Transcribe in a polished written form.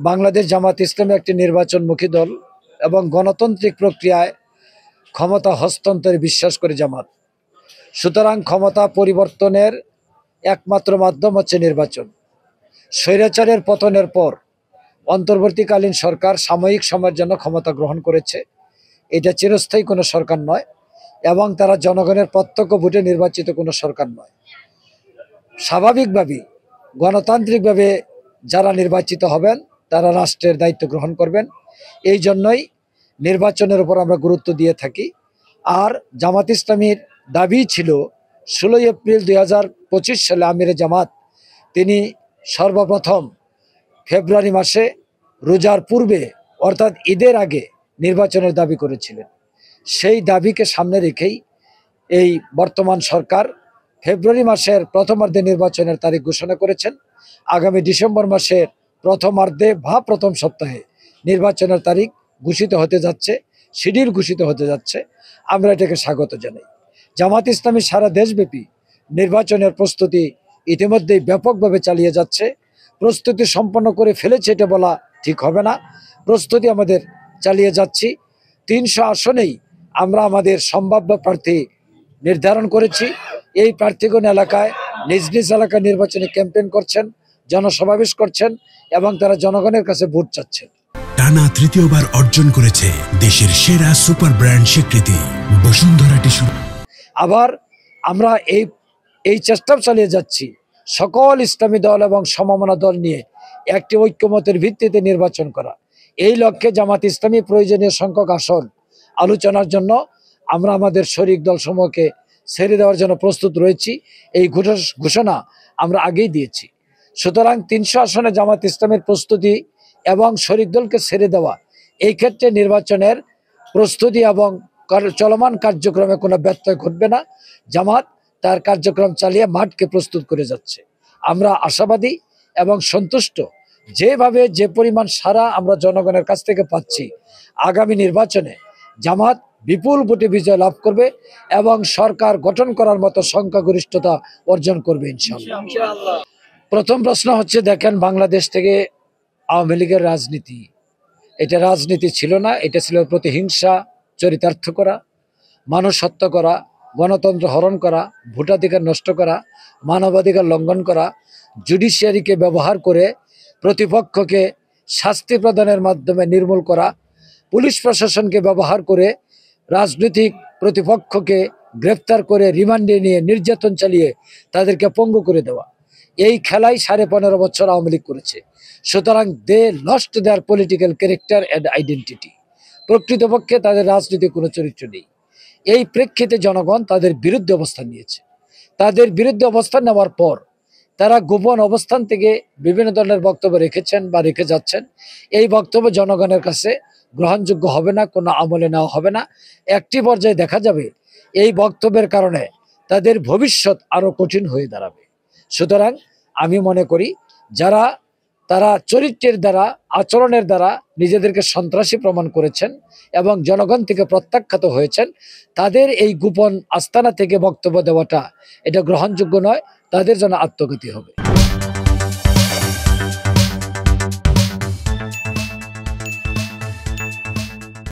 বাংলাদেশ জামাত ইসলামী একটি নির্বাচনমুখী দল এবং গণতান্ত্রিক প্রক্রিয়ায় ক্ষমতা হস্তান্তরে বিশ্বাস করে জামাত। সুতরাং ক্ষমতা পরিবর্তনের একমাত্র মাধ্যম হচ্ছে নির্বাচন। স্বৈরাচারের পতনের পর অন্তর্বর্তীকালীন সরকার সাময়িক সময়ের জন্য ক্ষমতা গ্রহণ করেছে। এটা চিরস্থায়ী কোনো সরকার নয় এবং তারা জনগণের প্রত্যক্ষ ভোটে নির্বাচিত কোনো সরকার নয়। স্বাভাবিকভাবেই গণতান্ত্রিকভাবে যারা নির্বাচিত হবেন তারা রাষ্ট্রের দায়িত্ব গ্রহণ করবেন। এই জন্যই নির্বাচনের উপর আমরা গুরুত্ব দিয়ে থাকি। আর জামাত ইসলামীর দাবি ছিল 16 এপ্রিল 2025 সালে আমিরে জামাত তিনি সর্বপ্রথম ফেব্রুয়ারি মাসে রোজার পূর্বে অর্থাৎ ঈদের আগে নির্বাচনের দাবি করেছিলেন। সেই দাবিকে সামনে রেখেই এই বর্তমান সরকার ফেব্রুয়ারি মাসের প্রথমার্ধে নির্বাচনের তারিখ ঘোষণা করেছেন। আগামী ডিসেম্বর মাসের প্রথমার্ধে বা প্রথম সপ্তাহে নির্বাচনের তারিখ ঘোষিত হতে যাচ্ছে, শিডিউল ঘোষিত হতে যাচ্ছে। আমরা এটাকে স্বাগত জানাই। জামাত ইসলামী সারা দেশব্যাপী নির্বাচনের প্রস্তুতি ইতিমধ্যেই ব্যাপকভাবে চালিয়ে যাচ্ছে। প্রস্তুতি সম্পন্ন করে ফেলেছে এটা বলা ঠিক হবে না, প্রস্তুতি আমাদের চালিয়ে যাচ্ছি। 300 আসনেই আমরা আমাদের সম্ভাব্য প্রার্থী নির্ধারণ করেছি। এই প্রার্থীগণ এলাকায় নিজ নিজ এলাকায় নির্বাচনী ক্যাম্পেইন করছেন, জনসমাবেশ করছেন এবং তারা জনগণের কাছে ভোট চাচ্ছেন। টানা তৃতীয়বার অর্জন করেছে দেশের সেরা সুপার ব্র্যান্ড স্বীকৃতি বসুন্ধরা টিস্যু। আবার আমরা এই চেষ্টা চালিয়ে যাচ্ছি সকল ইসলামী দল এবং সমমনা দল নিয়ে একটি ঐক্যমতের ভিত্তিতে নির্বাচন করা। এই লক্ষ্যে জামাত ইসলামী প্রয়োজনীয় সংখ্যক আসন আলোচনার জন্য আমরা আমাদের শরিক দলসমূহকে ছেড়ে দেওয়ার জন্য প্রস্তুত রয়েছি। এই ঘোষণা আমরা আগেই দিয়েছি। সুতরাং 300 আসনে জামাত ইসলামের প্রস্তুতি এবং শরিক দলকে ছেড়ে দেওয়া, এই ক্ষেত্রে নির্বাচনের প্রস্তুতি এবং চলমান কার্যক্রমে কোনো ব্যত্যয় ঘটবে না। জামাত তার কার্যক্রম চালিয়ে মাঠকে প্রস্তুত করে যাচ্ছে। আমরা আশাবাদী এবং সন্তুষ্ট যেভাবে যে পরিমাণ সাড়া আমরা জনগণের কাছ থেকে পাচ্ছি। আগামী নির্বাচনে জামাত বিপুল ভোটে বিজয় লাভ করবে এবং সরকার গঠন করার মতো সংখ্যাগরিষ্ঠতা অর্জন করবে ইনশাআল্লাহ। প্রথম প্রশ্ন হচ্ছে, দেখেন বাংলাদেশ থেকে আওয়ামী লীগের রাজনীতি, এটা রাজনীতি ছিল না, এটা ছিল প্রতিহিংসা চরিতার্থ করা, মানুষ হত্যা করা, গণতন্ত্র হরণ করা, ভোটাধিকার নষ্ট করা, মানবাধিকার লঙ্ঘন করা, জুডিশিয়ারিকে ব্যবহার করে প্রতিপক্ষকে শাস্তি প্রদানের মাধ্যমে নির্মূল করা, পুলিশ প্রশাসনকে ব্যবহার করে রাজনৈতিক প্রতিপক্ষকে গ্রেফতার করে রিমান্ডে নিয়ে নির্যাতন চালিয়ে তাদেরকে পঙ্গু করে দেওয়া। এই খেলাই 15.5 বছর আওয়ামী লীগ করেছে। সুতরাং they lost their political character and identity. প্রকৃতপক্ষে তাদের রাজনীতির কোনো চরিত্র নেই। এই প্রেক্ষিতে জনগণ তাদের বিরুদ্ধে অবস্থান নিয়েছে। তাদের বিরুদ্ধে অবস্থান নেওয়ার পর তারা গোপন অবস্থান থেকে বিভিন্ন ধরনের বক্তব্য রেখেছেন বা রেখে যাচ্ছেন। এই বক্তব্য জনগণের কাছে গ্রহণযোগ্য হবে না, কোনো আমলে নেওয়া হবে না। একটি পর্যায়ে দেখা যাবে এই বক্তব্যের কারণে তাদের ভবিষ্যৎ আরো কঠিন হয়ে দাঁড়াবে। সুতরাং আমি মনে করি তারা চরিত্রের দ্বারা, আচরণের দ্বারা নিজেদেরকে সন্ত্রাসী প্রমাণ করেছেন এবং জনগণ থেকে প্রত্যাখ্যাত হয়েছেন, তাদের এই গোপন আস্তানা থেকে বক্তব্য দেওয়াটা এটা গ্রহণযোগ্য নয়। তাদের জন্য আত্মঘাতী হবে।